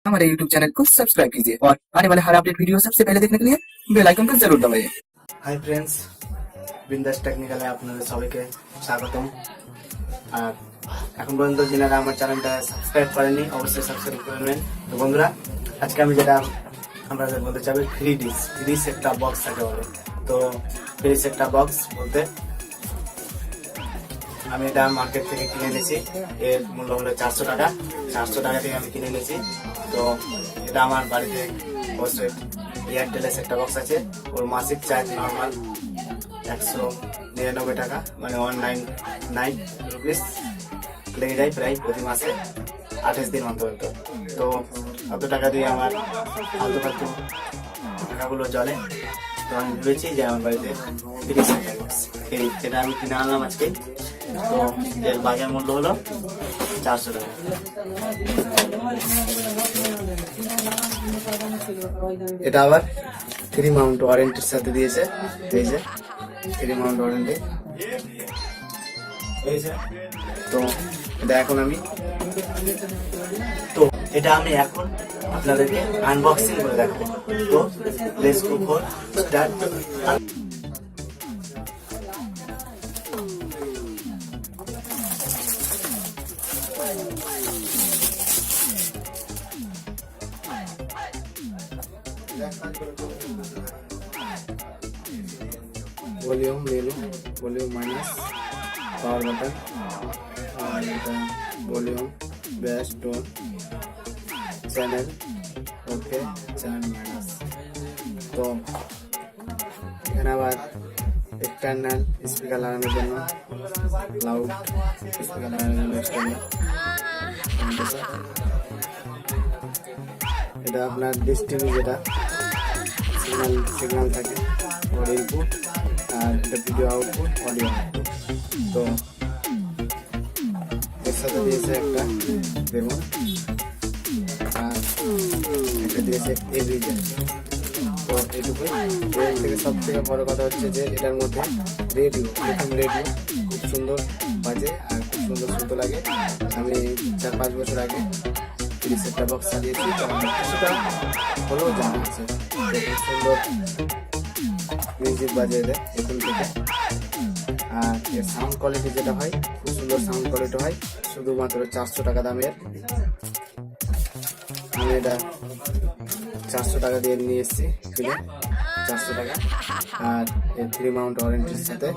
हमारे YouTube channel को subscribe कीजिए और आने वाले हर अपडेट वीडियो सबसे पहले देखने के लिए बेल आइकन को जरूर दबाइए। হাই ফ্রেন্ডস, বিন্দাস টেকনিক্যালে আপনাদের সবাইকে স্বাগতম। আর এখন পর্যন্ত যারা আমার চ্যানেলটা সাবস্ক্রাইব করেননি অবশ্যই সাবস্ক্রাইব করে নেবেন। তো বন্ধুরা, আজকে আমি যেটা আপনাদের বলতে চাই ফ্রি সেটটা বক্স থাকে বলে। তো ফ্রি সেটটা বক্স বলতে আমি এটা মার্কেট থেকে কিনে এনেছি। এর মূল্য হলো 400 টাকা। 400 টাকা থেকে আমি কিনে এনেছি। তো এটা আমার বাড়িতে অবশ্যই এয়ারটেলের সেটটা বক্স আছে। ওর মাসিক চার্জ নর্মাল 199 টাকা, মানে 199 রুপিস লেগে যায় প্রায় প্রতি মাসে 28 দিন অন্তর। তো অত টাকা দিয়ে আমার ফালতু টাকাগুলো চলে। তো আমি ভেবেছি যে আমার বাড়িতে ফ্রি সেটটা বক্স যেটা আমি কিনে আনলাম আজকে। তো এর বাজার মূল্য হলো 400 টাকা। এটা আবার 3 মাউন্ট ওয়ারেন্টির সাথে দিয়েছে। এই যে 3 মাউন্ট ওয়ারেন্টি। তো এটা এখন এখন আপনাদেরকে আনবক্সিং করে দেখাবো। তো let's go for start. Volume menu, volume minus, power button, और volume, bass, tone, channel, okay, channel minus. तो এখানে আবার এক্সটার্নাল স্পিকার লাগানোর জন্য লাউড স্পিকার লাগানোর জন্য এটা আপনার ডিসটিভি যেটা সিগন্যাল থাকে ওর ইনপুট, আর এটা ভিডিও আউটপুট, অডিও আউটপুট। তো এর সাথে দিয়েছে একটা রিমোট, আর এটা দিয়েছে এভিজেন। তো এইটুকুই। এর থেকে সব থেকে বড় কথা হচ্ছে যে এটার মধ্যে রেডিও খুব সুন্দর বাজে আর খুব সুন্দর শুনতে লাগে। আমি 4-5 বছর আগে ফ্রি সেটটা বক্স চালিয়েছি, তো আমার কিছুটা হলেও জানা আছে। খুব সুন্দর মিউজিক বাজিয়ে দেয় এখান থেকে। আর এর সাউন্ড কোয়ালিটি যেটা হয়, খুব সুন্দর সাউন্ড কোয়ালিটি হয়। শুধুমাত্র 400 টাকা দামের আমি এটা 400 টাকা দিয়ে নিয়ে এসেছি কিনে, 400 টাকা। আর এর 3 মাউন্ট ওয়ারেন্টির সাথে।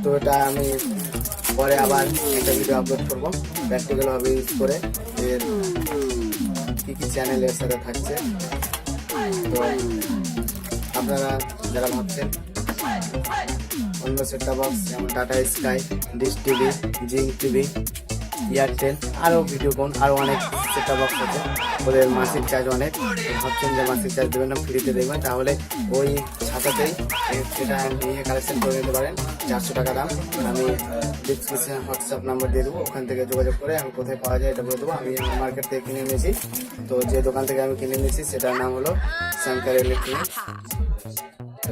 তো এটা আমি পরে আবার একটা ভিডিও আপলোড করবো প্র্যাকটিক্যাল ভাবে ইউজ করে, এর কি কি চ্যানেল এর সাথে থাকছে। তো আপনারা যারা ভাবছেন অন্য সেটটা বক্স যেমন Tata Sky, Dish TV, Zing TV, Airtel, আরও ভিডিওকন, আরও অনেক সেটটা বক্স আছে। ওদের মাসিক চার্জ অনেক। ভাবছেন যে মাসিক চার্জ দেবেন না, ফ্রিতে দেখবেন, তাহলে ওই ছাতাতেই সেটা নিয়ে কালেকশন করে নিতে পারেন। 400 টাকা দাম। আমি ডিসক্রিপশনে হোয়াটসঅ্যাপ নাম্বার দিয়ে দেবো, ওখান থেকে যোগাযোগ করে আমি কোথায় পাওয়া যায় এটা বলে দেবো। আমি মার্কেট থেকে কিনে নিয়েছি। তো যে দোকান থেকে আমি কিনে নিয়েছি সেটার নাম হলো Shankar electronics,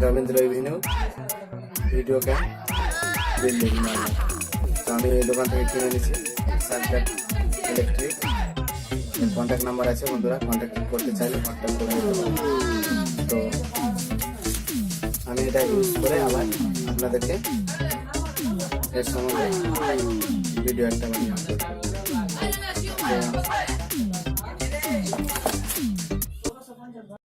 Rabindra Avenue, video camp, Delhi. তো আমি এই দোকান থেকে কিনে নিয়েছি শঙ্কর ইলেকট্রিক। কন্ট্যাক্ট নাম্বার আছে, বন্ধুরা কন্ট্যাক্ট করতে চাইলে কন্ট্যাক্ট করে নিতে পারেন। তো আমি এটা ইউজ করে আবার আপনাদেরকে এর সম্বন্ধে ভিডিও একটা বানিয়ে